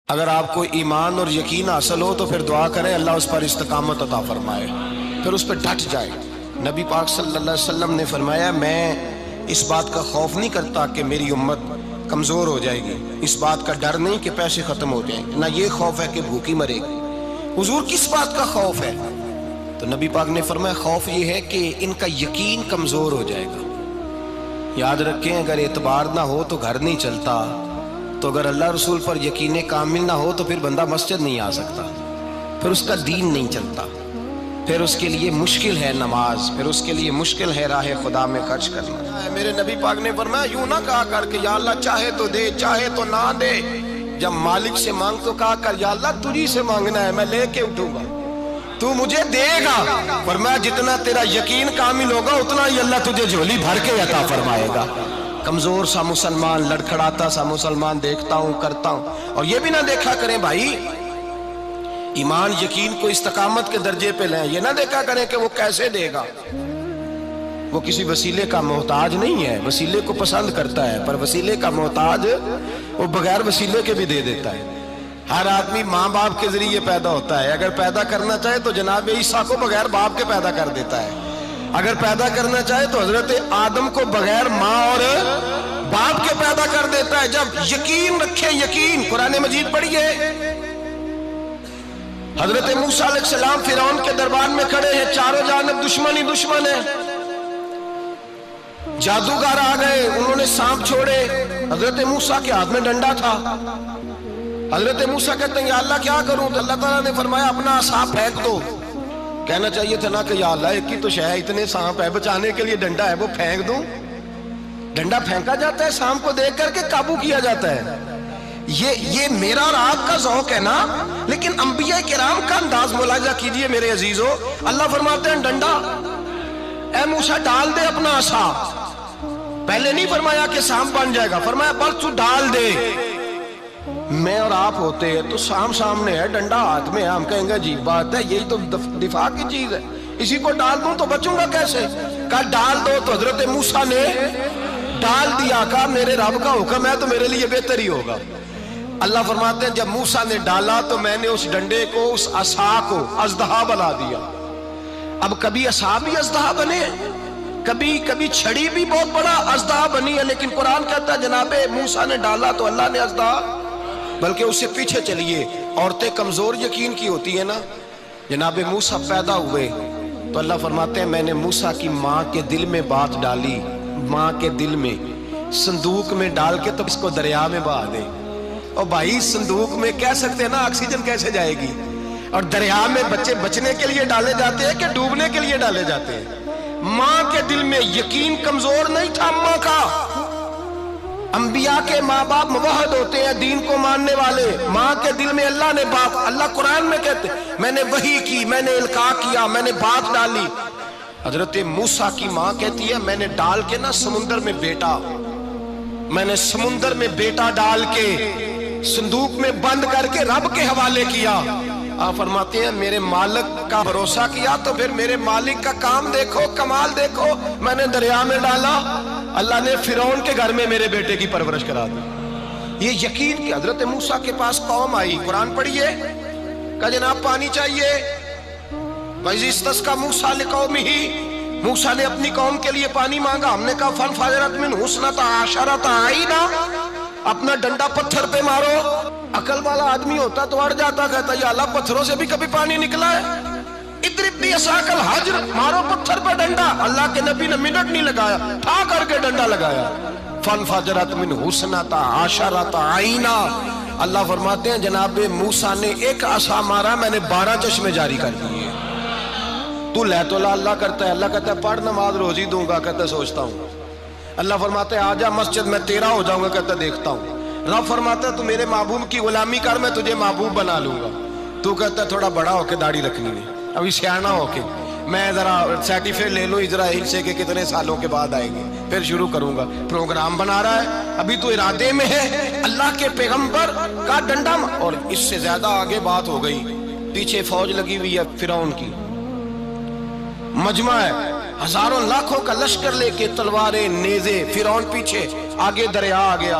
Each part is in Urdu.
اگر آپ کو ایمان اور یقین حاصل ہو تو پھر دعا کریں اللہ اس پر استقامت عطا فرمائے، پھر اس پہ ڈٹ جائے۔ نبی پاک صلی اللہ علیہ وسلم نے فرمایا میں اس بات کا خوف نہیں کرتا کہ میری امت کمزور ہو جائے گی، اس بات کا ڈر نہیں کہ پیسے ختم ہو جائیں، نہ یہ خوف ہے کہ بھوکی مرے گی۔ حضور کس بات کا خوف ہے؟ تو نبی پاک نے فرمایا خوف یہ ہے کہ ان کا یقین کمزور ہو جائے گا۔ یاد رکھیں اگر اعتبار نہ ہو تو گھر نہیں چلتا، تو اگر اللہ رسول پر یقین کامل نہ ہو تو پھر بندہ مسجد نہیں آ سکتا، پھر اس کا دین نہیں چلتا، پھر اس کے لیے مشکل ہے نماز، پھر اس کے لیے مشکل ہے راہ خدا میں خرچ کرنا۔ میرے نبی پاک نے فرمایا یوں نہ کہا کر کہ یا اللہ چاہے تو دے چاہے تو نہ دے، جب مالک سے مانگ تو کہا کر یا اللہ تجھی سے مانگنا ہے، میں لے کے اٹھوں گا، تو مجھے دے گا۔ فرمایا جتنا تیرا یقین کامل ہوگا اتنا ہی اللہ تجھے جھولی بھر کے عطا فرمائے گا۔ کمزور سا مسلمان، لڑکھڑاتا سا مسلمان دیکھتا ہوں کرتا ہوں، اور یہ بھی نہ دیکھا کریں بھائی ایمان یقین کو استقامت کے درجے پہ لیں، یہ نہ دیکھا کریں کہ وہ کیسے دے گا، وہ کسی وسیلے کا محتاج نہیں ہے، وسیلے کو پسند کرتا ہے، پر وسیلے کا محتاج وہ بغیر وسیلے کے بھی دے دیتا ہے۔ ہر آدمی ماں باپ کے ذریعے پیدا ہوتا ہے، اگر پیدا کرنا چاہے تو جناب عیسیٰ کو بغیر باپ کے پیدا کر دیتا ہے، اگر پیدا کرنا چاہے تو حضرت آدم کو بغیر ماں اور باپ کے پیدا کر دیتا ہے۔ جب یقین رکھیں، یقین قرآن مجید پڑھیے، حضرت موسیٰ علیہ السلام فرعون کے دربار میں کھڑے ہیں، چاروں جانب دشمن ہی دشمن ہے، جادوگر آ گئے، انہوں نے سانپ چھوڑے، حضرت موسیٰ کے ہاتھ میں ڈنڈا تھا، حضرت موسیٰ کہتے ہیں یا اللہ کیا کروں؟ تو اللہ تعالیٰ نے فرمایا اپنا عصا پھینک دو۔ کہنا چاہیے تھا نا کہ یا اللہ ایک ہی تو شے ہے، اتنے سانپ ہے، بچانے کے لیے ڈنڈا ہے وہ پھینک دوں؟ ڈنڈا پھینکا جاتا ہے، سانپ کو دیکھ کر کے قابو کیا جاتا ہے۔ یہ میرا اور آپ کا ذوق ہے نا، لیکن انبیاء کرام کا انداز ملاحظہ کیجئے میرے عزیزو۔ اللہ فرماتے ہیں ڈنڈا، اے موسیٰ ڈال دے اپنا عصا، پہلے نہیں فرمایا کہ سانپ بن جائے گا، فرمایا بس تو ڈال دے۔ میں اور آپ ہوتے ہیں تو سام سامنے ہے، ڈنڈا ہاتھ میں ہے، ہم کہیں گے عجیب بات ہے، یہی تو دفاع کی چیز ہے، اسی کو ڈال دوں تو بچوں گا کیسے؟ کہا ڈال دو، تو حضرت موسیٰ نے ڈال دیا، کہا میرے رب کا حکم ہے تو میرے لیے بہتر ہی ہوگا۔ اللہ فرماتے ہیں جب موسیٰ نے ڈالا تو میں نے اس ڈنڈے کو، اس عصا کو اژدہا بنا دیا۔ اب کبھی عصا بھی اژدہا بنے، کبھی چھڑی بھی بہت بڑا اژدہا بنی ہے، لیکن قرآن کہتا ہے جناب موسیٰ نے ڈالا تو اللہ نے اژدہا، بلکہ اس سے پیچھے چلیے، عورتیں کمزور یقین کی ہوتی ہیں نا، جناب موسیٰ پیدا ہوئے تو اللہ فرماتے ہیں میں نے موسیٰ کی ماں کے دل میں بات ڈالی، ماں کے دل میں صندوق میں ڈال کے تو اس کو دریا میں بہا دے۔ اور بھائی صندوق میں کہہ سکتے ہیں نا آکسیجن کیسے جائے گی، اور دریا میں بچے بچنے کے لیے ڈالے جاتے ہیں کہ ڈوبنے کے لیے ڈالے جاتے ہیں؟ ماں کے دل میں یقین کمزور نہیں تھا ماں کا۔ انبیاء کے ماں باپ موحد ہوتے ہیں، دین کو ماننے والے، ماں کے دل میں اللہ نے بات، اللہ قرآن میں کہتے میں نے وحی کی، میں نے القاء کیا، میں نے بات ڈالی۔ حضرت موسیٰ کی ماں کہتی ہے میں نے ڈال کے نا سمندر میں بیٹا، میں نے سمندر میں بیٹا ڈال کے صندوق میں بند کر کے رب کے حوالے کیا۔ آپ فرماتے ہیں میرے مالک کا بھروسہ کیا تو پھر میرے مالک کا کام دیکھو، کمال دیکھو، میں نے دریا میں ڈالا، اللہ نے فرعون کے گھر میں میرے بیٹے کی پرورش کرا دی۔ یہ یقین کہ حضرت موسیٰ کے پاس قوم آئی، قرآن پڑھیے، کہا جناب پانی چاہیے، وَإِذِ اسْتَسْقَىٰ مُوسَىٰ لِقَوْمِهِ، موسیٰ نے اپنی قوم کے لیے پانی مانگا، ہم نے کہا فَانْفَجَرَتْ مِنْهُ اثْنَتَا عَشَرَةَ عَيْنًا، اپنا ڈنڈا پتھر پہ مارو۔ عقل والا آدمی ہوتا تو اڑ جاتا، کہتا یا اللہ پتھروں سے بھی کبھی پانی نکلا ہے؟ اضرب بعصاک الحجر، مارو پتھر پہ ڈنڈا۔ اللہ کے نبی نے منٹ نہیں لگایا، ٹھا کر کے ڈنڈا لگایا، فَانْفَجَرَتْ مِنْهُ اثْنَتَا عَشَرَةَ عَيْنًا۔ اللہ فرماتے ہیں جناب موسیٰ نے ایک عصا مارا، میں نے 12 چشمے جاری کر دیے۔ تو لے تو لا اللہ کرتا ہے، اللہ کہتا ہے پڑھ نماز روزی دوں گا، کہتا ہے سوچتا ہوں۔ اللہ فرماتا ہے آجا مسجد میں تیرا ہو جاؤں گا، کہتا ہے دیکھتا ہوں۔ رب فرماتا ہے تو میرے محبوب کی غلامی کر، میں تجھے محبوب بنا لوں گا۔ تو کہتا ہے تھوڑا بڑا ہو کے داڑھی رکھنی ہے، ابھی سیانا ہو کے میں ذرا سرٹیفکیٹ لے لوں اسرائیل سے کہ کتنے سالوں کے بعد آئیں گے، پھر شروع کروں گا۔ پروگرام بنا رہا ہے، ابھی تو ارادے میں ہے۔ اللہ کے پیغمبر کا ڈنڈا، اور اس سے زیادہ آگے بات ہو گئی، پیچھے فوج لگی ہوئی ہے فرعون کی، مجمع ہے، ہزاروں لاکھوں کا لشکر لے کے، تلواریں نیزے، فرعون پیچھے، آگے دریا آ گیا۔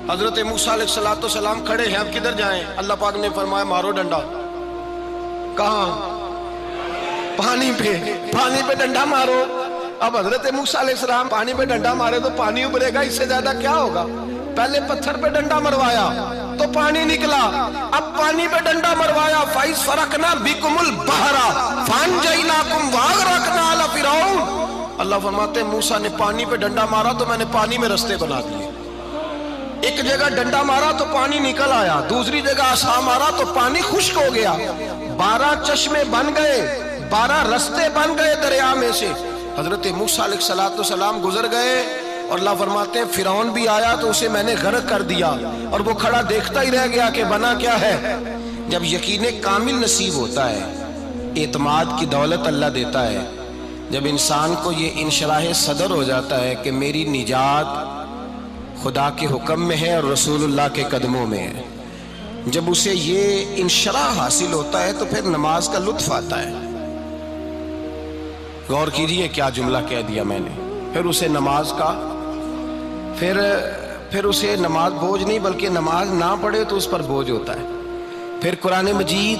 حضرت موسیٰ علیہ السلام کھڑے ہیں، اب کدھر جائیں؟ اللہ پاک نے فرمایا مارو ڈنڈا۔ کہاں؟ پانی پہ ڈنڈا مارو۔ اب حضرت موسیٰ علیہ السلام پانی پہ ڈنڈا مارے تو پانی ابھرے گا، اس سے زیادہ کیا ہوگا؟ پہلے پتھر پہ ڈنڈا مروایا تو پانی نکلا، اب پانی پہ ڈنڈا مروایا، فَإِذْ فَرَقْنَا بِكُمُ الْبَحْرَ فَأَنْجَيْنَاكُمْ وَأَغْرَقْنَا آلَ فِرْعَوْنَ۔ اللہ فرماتے ہیں موسیٰ نے پانی پہ ڈنڈا مارا تو میں نے پانی میں رستے بنا دیے۔ ایک جگہ ڈنڈا مارا تو پانی نکل آیا، دوسری جگہ عصا مارا تو پانی خشک ہو گیا، 12 چشمے بن گئے، 12 رستے بن گئے دریا میں سے۔ حضرت موسیٰ علیہ السلام گزر گئے اور اللہ فرماتے ہیں فرعون بھی آیا تو اسے میں نے غرق کر دیا، اور وہ کھڑا دیکھتا ہی رہ گیا کہ بنا کیا ہے۔ جب یقین کامل نصیب ہوتا ہے، اعتماد کی دولت اللہ دیتا ہے، جب انسان کو یہ انشراح صدر ہو جاتا ہے کہ میری نجات خدا کے حکم میں ہے اور رسول اللہ کے قدموں میں ہے، جب اسے یہ انشراح حاصل ہوتا ہے تو پھر نماز کا لطف آتا ہے۔ غور کیجئے کیا جملہ کہہ دیا میں نے۔ پھر اسے نماز کا پھر اسے نماز بوجھ نہیں، بلکہ نماز نہ پڑھے تو اس پر بوجھ ہوتا ہے۔ پھر قرآن مجید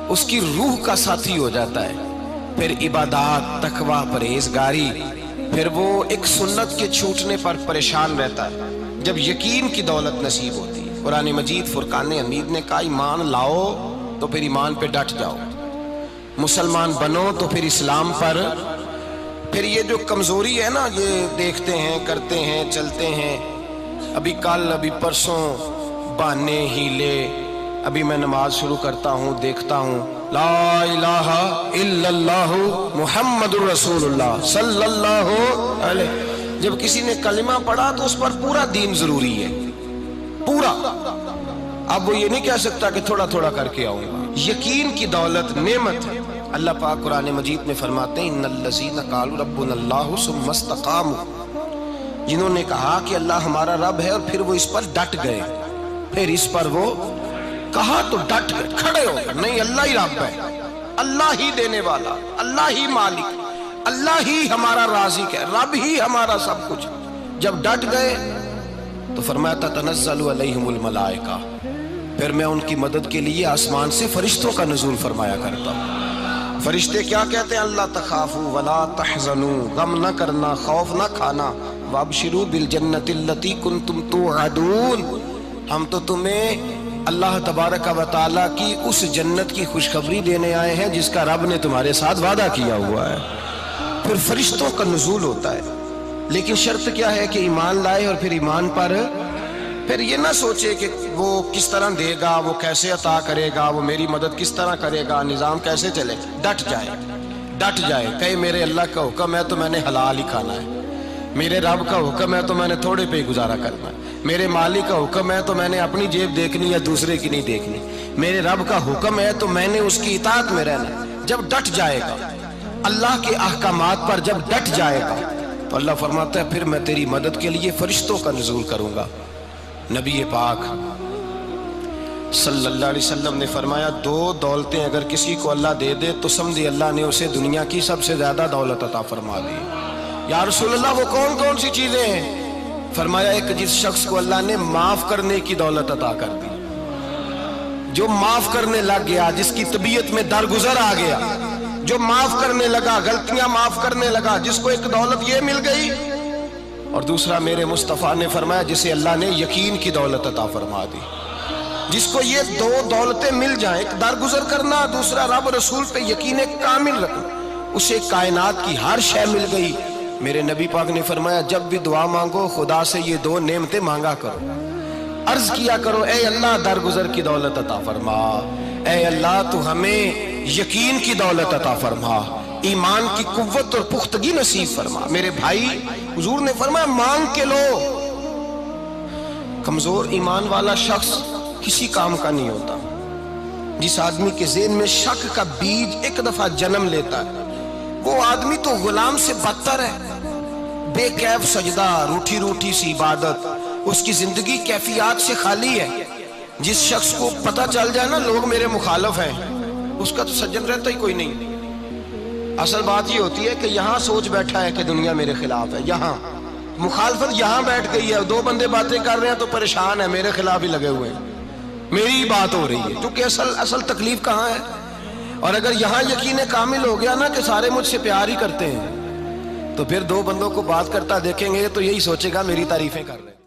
اس کی روح کا ساتھی ہو جاتا ہے، پھر عبادات، تقوی، پرہیزگاری، پھر وہ ایک سنت کے چھوٹنے پر پریشان رہتا ہے جب یقین کی دولت نصیب ہوتی ہے۔ قرآن مجید فرقان حمید نے کہا ایمان لاؤ تو پھر ایمان پہ ڈٹ جاؤ، مسلمان بنو تو پھر اسلام پر۔ پھر یہ جو کمزوری ہے نا، یہ دیکھتے ہیں، کرتے ہیں، چلتے ہیں، ابھی کل، ابھی پرسوں، بہانے، ہیلے، ابھی میں نماز شروع کرتا ہوں، دیکھتا ہوں لا الہ الا اللہ محمد الرسول اللہ صلی اللہ علیہ۔ جب کسی نے کلمہ پڑھا تو اس پر پورا دین ضروری ہے، پورا۔ اب وہ یہ نہیں کہہ سکتا کہ تھوڑا تھوڑا کر کے آؤں گا۔ یقین کی دولت نعمت ہے۔ اللہ پاک قرآن مجید میں فرماتے ہیں ان الذین قالوا ربنا اللہ ثم استقاموا، جنہوں نے کہا کہ اللہ ہمارا رب ہے اور پھر وہ اس پر ڈٹ گئے، پھر اس پر وہ کہا تو ڈٹ گئے، کھڑے ہو گئے، نہیں اللہ ہی رب ہے، اللہ ہی دینے والا، اللہ ہی مالک، اللہ ہی ہمارا رازق ہے، رب ہی ہمارا سب کچھ۔ جب ڈٹ گئے تو فرمایا تتنزل علیہم الملائکہ، پھر میں ان کی مدد کے لیے آسمان سے فرشتوں کا نزول فرمایا کرتا ہوں۔ فرشتے کیا کہتے ہیں؟ اللہ تخافوا ولا تحزنوا، غم نہ کرنا، خوف نہ کھانا، وابشروا بالجنۃ التی کنتم توعدون، ہم تو تمہیں اللہ تبارک و تعالیٰ کی اس جنت کی خوشخبری دینے آئے ہیں جس کا رب نے تمہارے ساتھ وعدہ کیا ہوا ہے۔ پھر فرشتوں کا نزول ہوتا ہے، لیکن شرط کیا ہے کہ ایمان لائے، اور پھر ایمان پر پھر یہ نہ سوچے کہ وہ کس طرح دے گا، وہ کیسے عطا کرے گا، وہ میری مدد کس طرح کرے گا، نظام کیسے چلے، ڈٹ جائے، کہے میرے اللہ کا حکم ہے تو میں نے حلال ہی کھانا ہے، میرے رب کا حکم ہے تو میں نے تھوڑے پہ گزارا کرنا ہے، میرے مالک کا حکم ہے تو میں نے اپنی جیب دیکھنی یا دوسرے کی نہیں دیکھنی، میرے رب کا حکم ہے تو میں نے اس کی اطاعت میں رہنا۔ جب ڈٹ جائے گا اللہ کے احکامات پر، جب ڈٹ جائے گا تو اللہ فرماتا ہے پھر میں تیری مدد کے لیے فرشتوں کا نزول کروں گا۔ نبی پاک صلی اللہ علیہ وسلم نے فرمایا 2 دولتیں اگر کسی کو اللہ دے دے تو سمجھے اللہ نے اسے دنیا کی سب سے زیادہ دولت عطا فرما دی۔ یا رسول اللہ وہ کون کون سی چیزیں ہیں؟ فرمایا ایک جس شخص کو اللہ نے معاف کرنے کی دولت عطا کر دی، جو معاف کرنے لگ گیا، جس کی طبیعت میں درگزر آ گیا، جو معاف کرنے لگا، غلطیاں معاف کرنے لگا، جس کو ایک دولت یہ مل گئی۔ اور دوسرا میرے مصطفیٰ نے فرمایا جسے اللہ نے یقین کی دولت عطا فرما دی، جس کو یہ 2 دولتیں مل جائیں، ایک درگزر کرنا، دوسرا رب رسول پہ یقین کامل رکھنا، اسے کائنات کی ہر شے مل گئی۔ میرے نبی پاک نے فرمایا جب بھی دعا مانگو خدا سے یہ 2 نعمتیں مانگا کرو، عرض کیا کرو اے اللہ درگزر کی دولت عطا فرما، اے اللہ تو ہمیں یقین کی دولت عطا فرما، ایمان کی قوت اور پختگی نصیب فرما۔ میرے بھائی حضور نے فرمایا مانگ کے لو۔ کمزور ایمان والا شخص کسی کام کا نہیں ہوتا۔ جس آدمی کے ذہن میں شک کا بیج ایک دفعہ جنم لیتا ہے وہ آدمی تو غلام سے بدتر ہے۔ بے کیف سجدہ، روٹھی روٹھی سی عبادت، اس کی زندگی کیفیات سے خالی ہے۔ جس شخص کو پتہ چل جائے نا لوگ میرے مخالف ہیں، اس کا تو سجن رہتا ہی کوئی نہیں۔ اصل بات یہ ہوتی ہے کہ یہاں سوچ بیٹھا ہے کہ دنیا میرے خلاف ہے، یہاں مخالفت یہاں بیٹھ گئی ہے، دو بندے باتیں کر رہے ہیں تو پریشان ہے، میرے خلاف ہی لگے ہوئے ہیں، میری ہی بات ہو رہی ہے، کیونکہ اصل تکلیف کہاں ہے؟ اور اگر یہاں یقین کامل ہو گیا نا کہ سارے مجھ سے پیار ہی کرتے ہیں، تو پھر دو بندوں کو بات کرتا دیکھیں گے تو یہی سوچے گا میری تعریفیں کر رہے ہیں۔